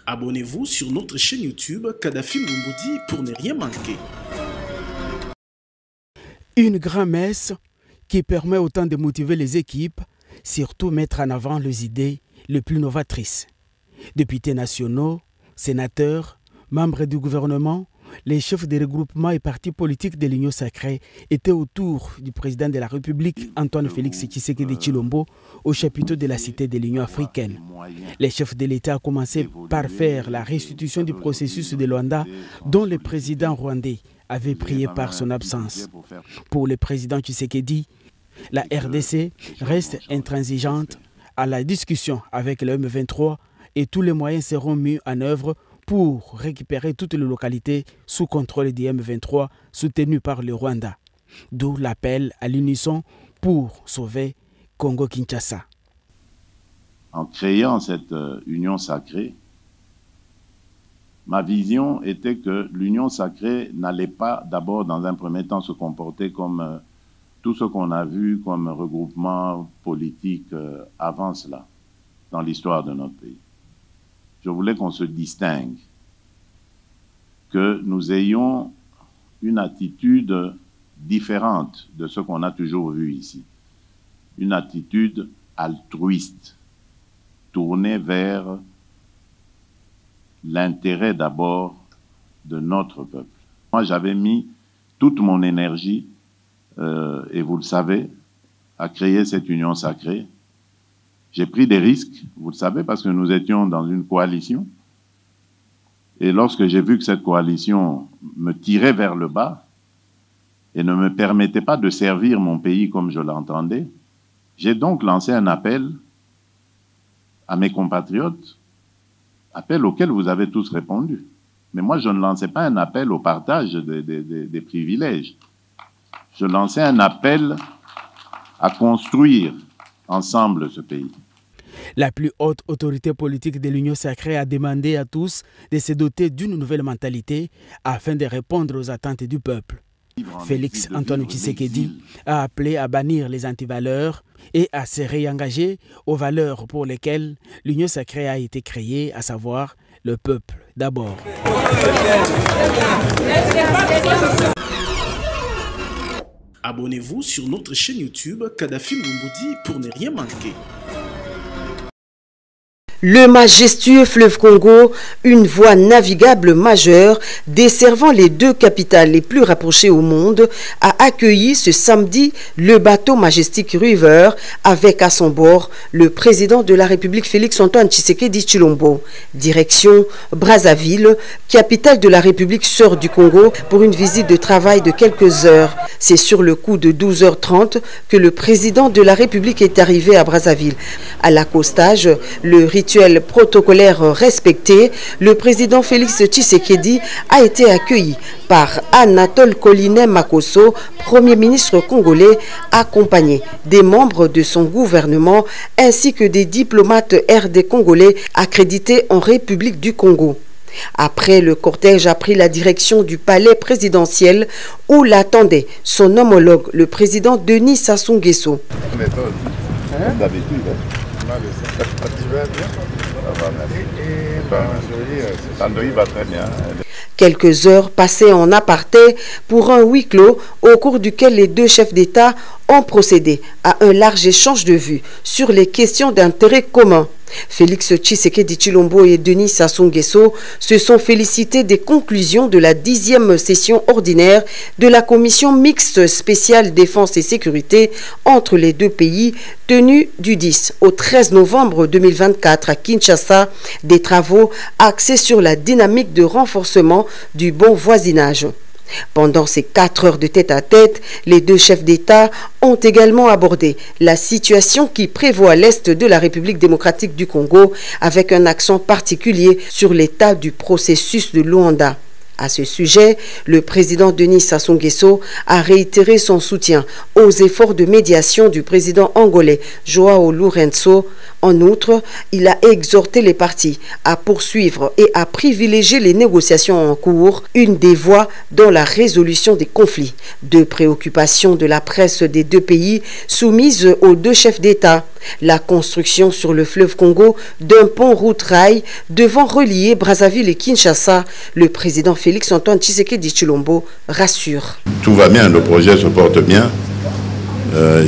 Abonnez-vous sur notre chaîne YouTube Kadhafi Moumoudi pour ne rien manquer. Une grand-messe qui permet autant de motiver les équipes, surtout mettre en avant les idées les plus novatrices. Députés nationaux, sénateurs, membres du gouvernement, les chefs des regroupements et partis politiques de l'Union sacrée étaient autour du président de la République, Antoine Félix Tshisekedi Tshilombo, au chapiteau de la Cité de l'Union africaine. Les chefs de l'État ont commencé par faire la restitution du processus de Luanda, dont le président rwandais avait prié par son absence. Pour le président Tshisekedi, la RDC reste intransigeante à la discussion avec le M23 et tous les moyens seront mis en œuvre pour récupérer toutes les localités sous contrôle du M23 soutenues par le Rwanda. D'où l'appel à l'unisson pour sauver Congo-Kinshasa. En créant cette union sacrée, ma vision était que l'union sacrée n'allait pas d'abord dans un premier temps se comporter comme tout ce qu'on a vu comme regroupement politique avant cela, dans l'histoire de notre pays. Je voulais qu'on se distingue, que nous ayons une attitude différente de ce qu'on a toujours vu ici. Une attitude altruiste, tournée vers l'intérêt d'abord de notre peuple. Moi, j'avais mis toute mon énergie, et vous le savez, à créer cette union sacrée. J'ai pris des risques, vous le savez, parce que nous étions dans une coalition. Et lorsque j'ai vu que cette coalition me tirait vers le bas et ne me permettait pas de servir mon pays comme je l'entendais, j'ai donc lancé un appel à mes compatriotes, appel auquel vous avez tous répondu. Mais moi, je ne lançais pas un appel au partage des privilèges. Je lançais un appel à construire ensemble ce pays. La plus haute autorité politique de l'Union sacrée a demandé à tous de se doter d'une nouvelle mentalité afin de répondre aux attentes du peuple. Félix Antoine Tshisekedi a appelé à bannir les antivaleurs et à se réengager aux valeurs pour lesquelles l'Union sacrée a été créée, à savoir le peuple d'abord. Abonnez-vous sur notre chaîne YouTube Kadhafi Moumoudi pour ne rien manquer. Le majestueux fleuve Congo, une voie navigable majeure desservant les deux capitales les plus rapprochées au monde, a accueilli ce samedi le bateau Majestic River avec à son bord le président de la République Félix Antoine Tshisekedi Tshilombo. Direction Brazzaville, capitale de la République sœur du Congo, pour une visite de travail de quelques heures. C'est sur le coup de 12h30 que le président de la République est arrivé à Brazzaville. À l'accostage, le rituel protocolaire respecté, le président Félix Tshisekedi a été accueilli par Anatole Colinet Makosso, Premier ministre congolais, accompagné des membres de son gouvernement ainsi que des diplomates RD congolais accrédités en République du Congo. Après, le cortège a pris la direction du palais présidentiel où l'attendait son homologue, le président Denis Sassou Nguesso. Quelques heures passées en aparté pour un huis clos au cours duquel les deux chefs d'État ont procédé à un large échange de vues sur les questions d'intérêt commun. Félix Tshisekedi Tshilombo et Denis Sassou Nguesso se sont félicités des conclusions de la 10e session ordinaire de la commission mixte spéciale défense et sécurité entre les deux pays tenue du 10 au 13 novembre 2024 à Kinshasa, des travaux axés sur la dynamique de renforcement du bon voisinage. Pendant ces 4 heures de tête-à-tête, les deux chefs d'État ont également abordé la situation qui prévaut à l'est de la République démocratique du Congo, avec un accent particulier sur l'état du processus de Luanda. À ce sujet, le président Denis Sassou Nguesso a réitéré son soutien aux efforts de médiation du président angolais João Lourenço. En outre, il a exhorté les parties à poursuivre et à privilégier les négociations en cours, une des voies dans la résolution des conflits. Deux préoccupations de la presse des deux pays soumises aux deux chefs d'État. La construction sur le fleuve Congo d'un pont route-rail devant relier Brazzaville et Kinshasa. Le président Félix Antoine Tshisekedi Tshilombo rassure. Tout va bien, le projet se porte bien.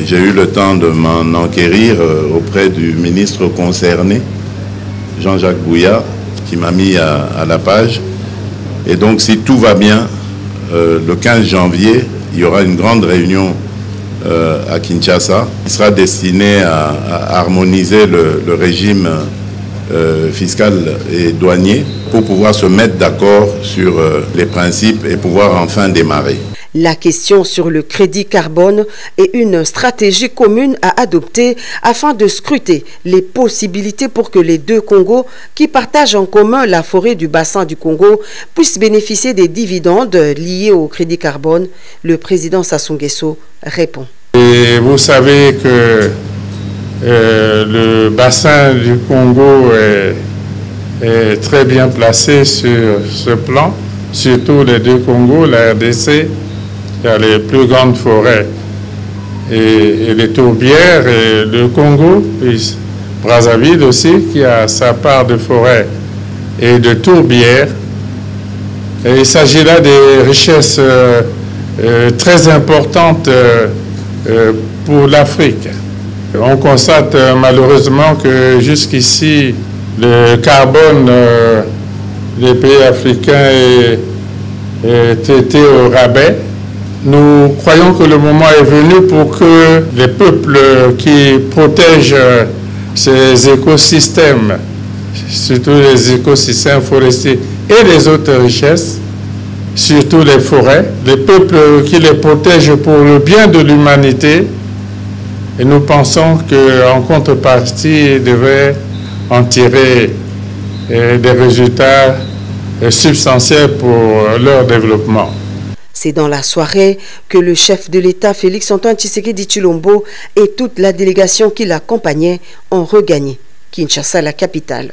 J'ai eu le temps de m'en enquérir auprès du ministre concerné, Jean-Jacques Bouya, qui m'a mis à la page. Et donc, si tout va bien, le 15 janvier, il y aura une grande réunion à Kinshasa qui sera destinée à harmoniser le régime fiscal et douanier pour pouvoir se mettre d'accord sur les principes et pouvoir enfin démarrer. La question sur le crédit carbone est une stratégie commune à adopter afin de scruter les possibilités pour que les deux Congos qui partagent en commun la forêt du bassin du Congo puissent bénéficier des dividendes liés au crédit carbone. Le président Sassou Nguesso répond. Et vous savez que le bassin du Congo est très bien placé sur ce plan, surtout les deux Congos, la RDC. Il y a les plus grandes forêts et les tourbières, et le Congo, puis Brazzaville aussi, qui a sa part de forêt et de tourbières. Et il s'agit là des richesses très importantes pour l'Afrique. On constate malheureusement que jusqu'ici, le carbone des pays africains était au rabais. Nous croyons que le moment est venu pour que les peuples qui protègent ces écosystèmes, surtout les écosystèmes forestiers et les autres richesses, surtout les forêts, les peuples qui les protègent pour le bien de l'humanité, et nous pensons qu'en contrepartie, ils devraient en tirer des résultats substantiels pour leur développement. C'est dans la soirée que le chef de l'État, Félix Antoine Tshisekedi Tshilombo, et toute la délégation qui l'accompagnait ont regagné Kinshasa, la capitale.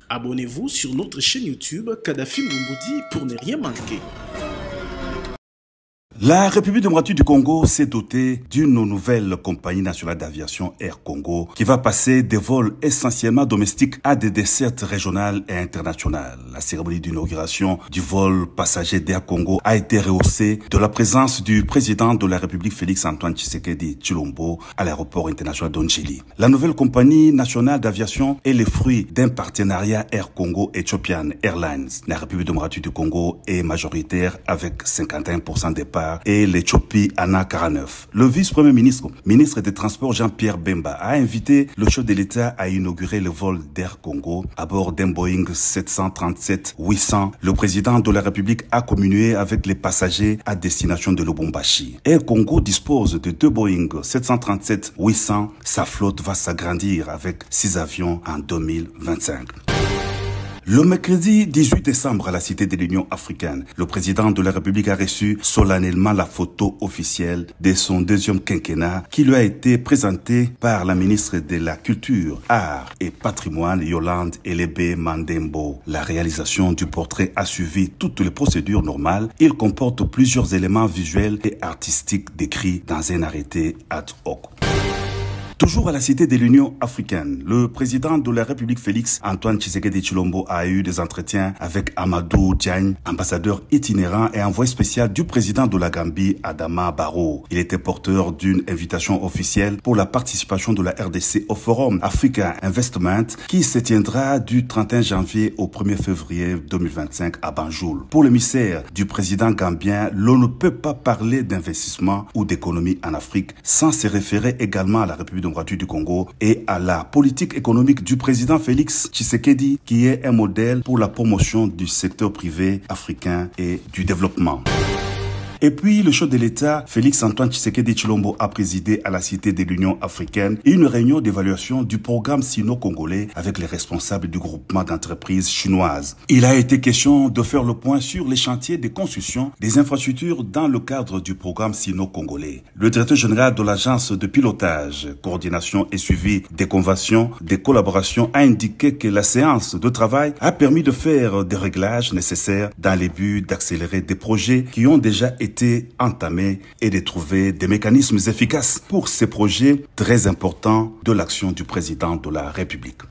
Abonnez-vous sur notre chaîne YouTube Kadhafi Moumoudi pour ne rien manquer. La République démocratique du Congo s'est dotée d'une nouvelle compagnie nationale d'aviation Air Congo qui va passer des vols essentiellement domestiques à des dessertes régionales et internationales. La cérémonie d'inauguration du vol passager d'Air Congo a été rehaussée de la présence du président de la République Félix Antoine Tshisekedi Tshilombo à l'aéroport international d'Ondjili. La nouvelle compagnie nationale d'aviation est le fruit d'un partenariat Air Congo Ethiopian Airlines. La République démocratique du Congo est majoritaire avec 51% des parts et l'Éthiopie en a 49. Le vice-premier ministre des Transports Jean-Pierre Bemba a invité le chef de l'État à inaugurer le vol d'Air Congo à bord d'un Boeing 737-800. Le président de la République a communié avec les passagers à destination de Lubumbashi. Air Congo dispose de 2 Boeing 737-800. Sa flotte va s'agrandir avec 6 avions en 2025. Le mercredi 18 décembre à la Cité de l'Union africaine, le président de la République a reçu solennellement la photo officielle de son deuxième quinquennat qui lui a été présentée par la ministre de la Culture, Arts et Patrimoine Yolande Elebe Mandembo. La réalisation du portrait a suivi toutes les procédures normales. Il comporte plusieurs éléments visuels et artistiques décrits dans un arrêté ad hoc. Toujours à la Cité de l'Union africaine, le président de la République Félix Antoine Tshisekedi Tshilombo a eu des entretiens avec Amadou Diagne, ambassadeur itinérant et envoyé spécial du président de la Gambie, Adama Barrow. Il était porteur d'une invitation officielle pour la participation de la RDC au Forum Africa Investment qui se tiendra du 31 janvier au 1er février 2025 à Banjul. Pour l'émissaire du président gambien, l'on ne peut pas parler d'investissement ou d'économie en Afrique sans se référer également à la République du Congo et à la politique économique du président Félix Tshisekedi qui est un modèle pour la promotion du secteur privé africain et du développement. Et puis, le chef de l'État, Félix-Antoine Tshisekedi Tshilombo, a présidé à la Cité de l'Union africaine une réunion d'évaluation du programme sino-congolais avec les responsables du groupement d'entreprises chinoises. Il a été question de faire le point sur les chantiers de construction des infrastructures dans le cadre du programme sino-congolais. Le directeur général de l'agence de pilotage, coordination et suivi des conventions, des collaborations a indiqué que la séance de travail a permis de faire des réglages nécessaires dans les buts d'accélérer des projets qui ont déjà été entamés et de trouver des mécanismes efficaces pour ces projets très importants de l'action du président de la République.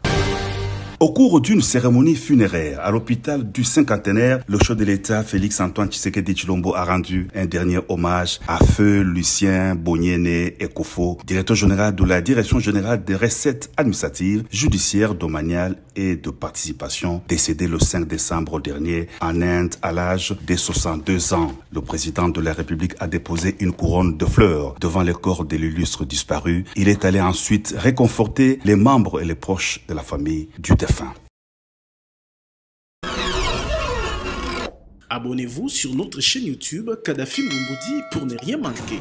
Au cours d'une cérémonie funéraire à l'hôpital du cinquantenaire, le chef de l'État Félix-Antoine Tshisekedi Tshilombo a rendu un dernier hommage à Feu Lucien Bonyene Ekofo, directeur général de la Direction générale des recettes administratives, judiciaires, domaniales et de participation, décédé le 5 décembre dernier en Inde à l'âge de 62 ans. Le président de la République a déposé une couronne de fleurs devant le corps de l'illustre disparu. Il est allé ensuite réconforter les membres et les proches de la famille du défunt. Abonnez-vous sur notre chaîne YouTube Kadhafi Moumoudi pour ne rien manquer.